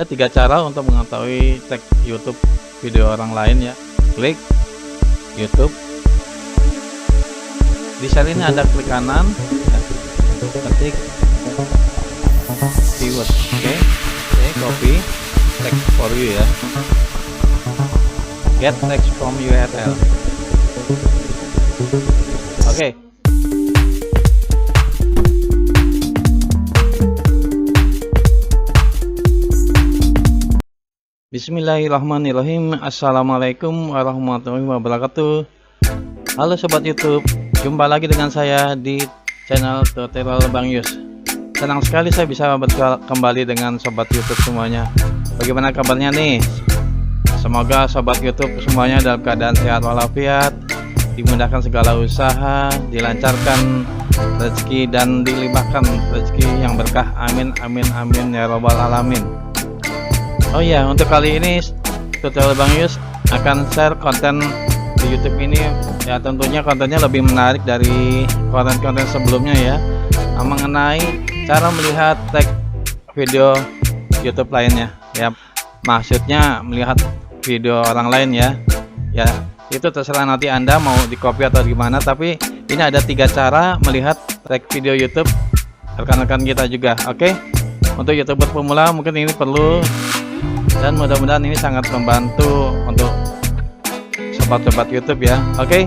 Ada 3 cara untuk mengetahui tag YouTube video orang lain ya. Klik YouTube. Di sel ini ada klik kanan, ketik keyword. Oke, copy text for you ya. Get text from URL. Oke. Bismillahirrahmanirrahim. Assalamualaikum warahmatullahi wabarakatuh. Halo sobat YouTube, jumpa lagi dengan saya di channel tutorial Bang Yus. Senang sekali saya bisa kembali dengan sobat YouTube semuanya. Bagaimana kabarnya nih? Semoga sobat YouTube semuanya dalam keadaan sehat walafiat, dimudahkan segala usaha, dilancarkan rezeki dan dilimpahkan rezeki yang berkah. Amin amin amin ya robbal alamin. Oh ya, untuk kali ini tutorial Bang Yus akan share konten di YouTube ini ya, tentunya kontennya lebih menarik dari konten-konten sebelumnya ya, mengenai cara melihat tag video YouTube lainnya ya. Maksudnya melihat video orang lain ya. Ya, itu terserah nanti Anda mau di copy atau gimana, tapi ini ada 3 cara melihat tag video YouTube rekan-rekan kita juga. Oke. Untuk YouTuber pemula mungkin ini perlu, dan mudah-mudahan ini sangat membantu untuk sobat-sobat YouTube ya. Oke,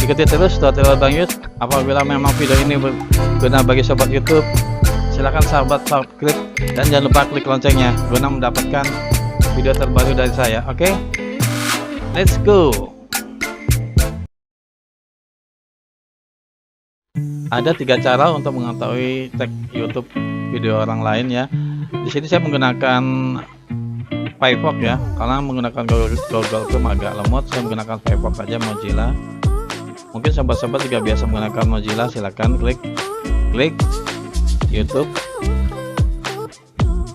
ikuti terus tutorial Bang Yus. Apabila memang video ini berguna bagi sobat YouTube, silahkan sahabat subscribe dan jangan lupa klik loncengnya guna mendapatkan video terbaru dari saya. Oke, let's go. Ada 3 cara untuk mengetahui tag YouTube video orang lain ya. Di sini saya menggunakan Firefox ya, karena menggunakan Google Chrome agak lemot. Saya menggunakan Firefox aja, Mozilla. Mungkin sobat-sobat juga biasa menggunakan Mozilla, silakan klik YouTube.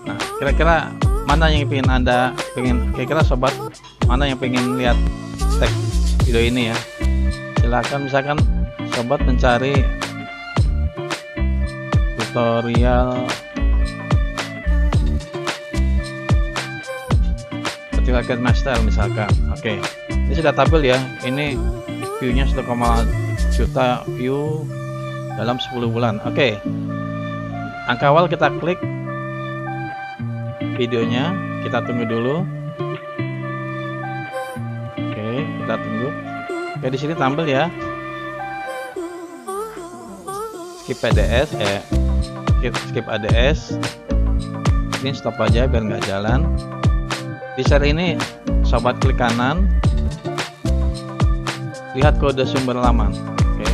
Nah, kira-kira mana yang kira-kira sobat mana yang pengen lihat tag video ini ya? Silakan, misalkan sobat mencari tutorial Rocket Master misalkan. Oke, ini sudah tampil ya. Ini viewnya 1,5 juta view dalam 10 bulan. Oke, angka awal kita klik videonya, kita tunggu dulu. Oke, kita tunggu. Oke, di sini tampil ya, skip ADS skip ADS. Ini stop aja biar nggak jalan. Di share ini sobat klik kanan, lihat kode sumber laman. Oke,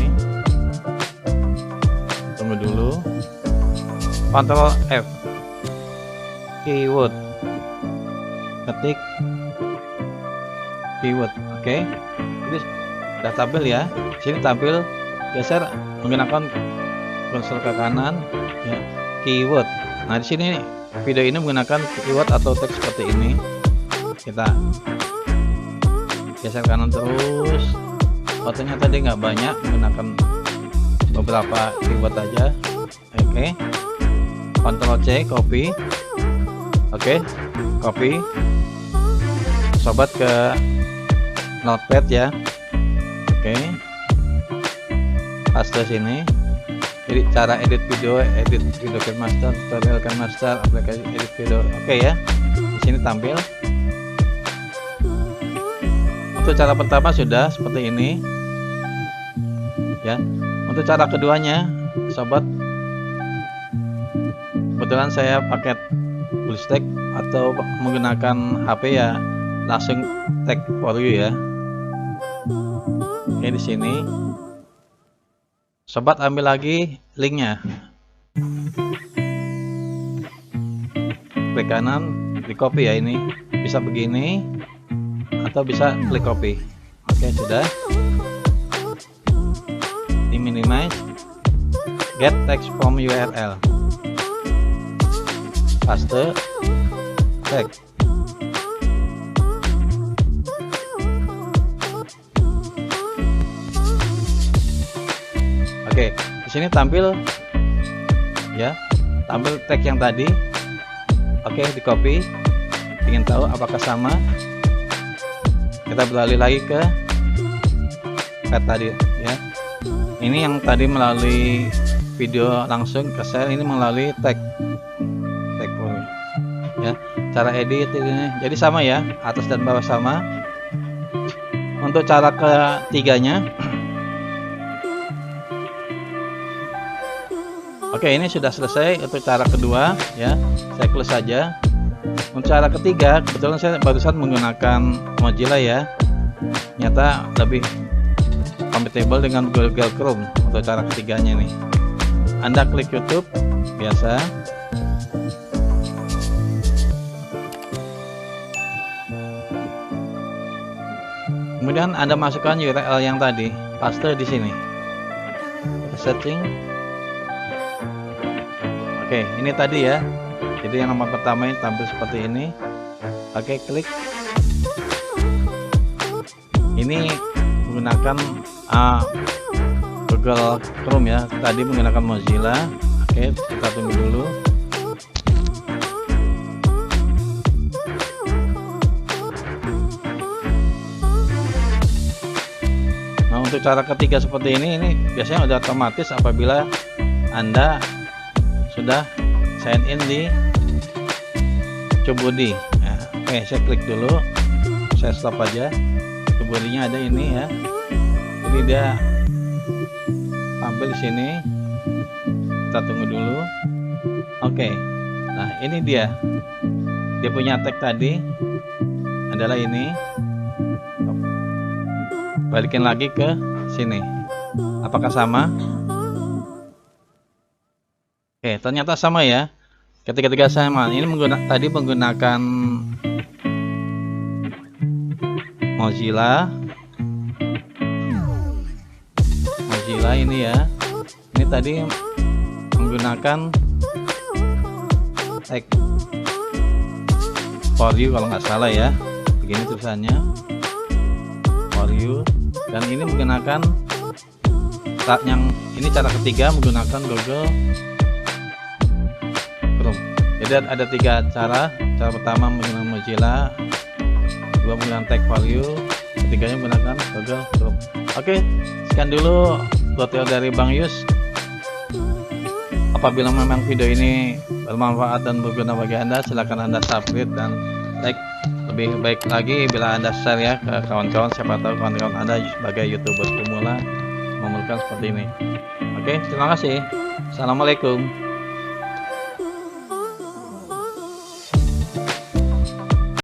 tunggu dulu. Ctrl F, keyword, ketik keyword. Oke, ini sudah tampil ya. Sini tampil, geser menggunakan kursor ke kanan ya, keyword. Nah, di sini video ini menggunakan keyword atau teks seperti ini. Kita geser kanan terus. Oh, ternyata dia nggak banyak, menggunakan beberapa keyword aja. Oke, Ctrl C, copy. Oke, copy. Sobat ke notepad ya. Oke, paste sini. Jadi cara edit video Ken Master, tutorial Ken Master, aplikasi edit video. Oke ya, di sini tampil. Untuk cara pertama sudah seperti ini ya. Untuk cara keduanya sobat, kebetulan saya pakai BlueStack atau menggunakan HP ya, langsung tag for you ya. Oke, di sini sobat ambil lagi linknya, klik kanan, di copy ya. Ini bisa begini atau bisa klik copy. Oke, sudah. Di minimize, get text from URL, paste, tag. Oke, di sini tampil ya, tampil tag yang tadi. Oke, di copy. Ingin tahu apakah sama? Kita beralih lagi ke chat tadi ya. Ini yang tadi melalui video langsung ke share, ini melalui tag ya. Cara edit ini jadi sama ya, atas dan bawah sama. Untuk cara ketiganya, oke, ini sudah selesai. Untuk cara kedua ya, saya close saja. Untuk cara ketiga, kebetulan saya barusan menggunakan Mozilla ya, ternyata lebih compatible dengan Google Chrome. Untuk cara ketiganya nih, Anda klik YouTube biasa. Kemudian Anda masukkan URL yang tadi, paste di sini. Searching. Oke, ini tadi ya. Jadi yang nomor pertama ini tampil seperti ini. Oke, klik. Ini menggunakan Google Chrome ya. Tadi menggunakan Mozilla. Oke, kita tunggu dulu. Nah, untuk cara ketiga seperti ini biasanya udah otomatis apabila Anda sudah sign in di TubeBuddy. Nah, oke, saya klik dulu, saya stop aja. TubeBuddy-nya ada ini ya. Jadi dia tampil di sini. Kita tunggu dulu. Oke. Nah, ini dia. Dia punya tag tadi adalah ini. Balikin lagi ke sini. Apakah sama? Oke, ternyata sama ya. Ketiga-tiga sama. Ini tadi menggunakan Mozilla ini ya. Ini tadi menggunakan tag for you kalau nggak salah ya. Begini tulisannya, for you. Dan ini menggunakan yang ini cara ketiga menggunakan Google Chrome. Jadi ada tiga cara. Cara pertama menggunakan Mozilla, kedua menggunakan tag for you, ketiganya menggunakan Google Chrome. Oke, sekian dulu tutorial dari Bang Yus. Apabila memang video ini bermanfaat dan berguna bagi Anda, silakan Anda subscribe dan like. Lebih baik lagi bila Anda share ya ke kawan-kawan, siapa tahu kawan-kawan Anda sebagai YouTuber pemula memerlukan seperti ini. Oke, terima kasih. Assalamualaikum.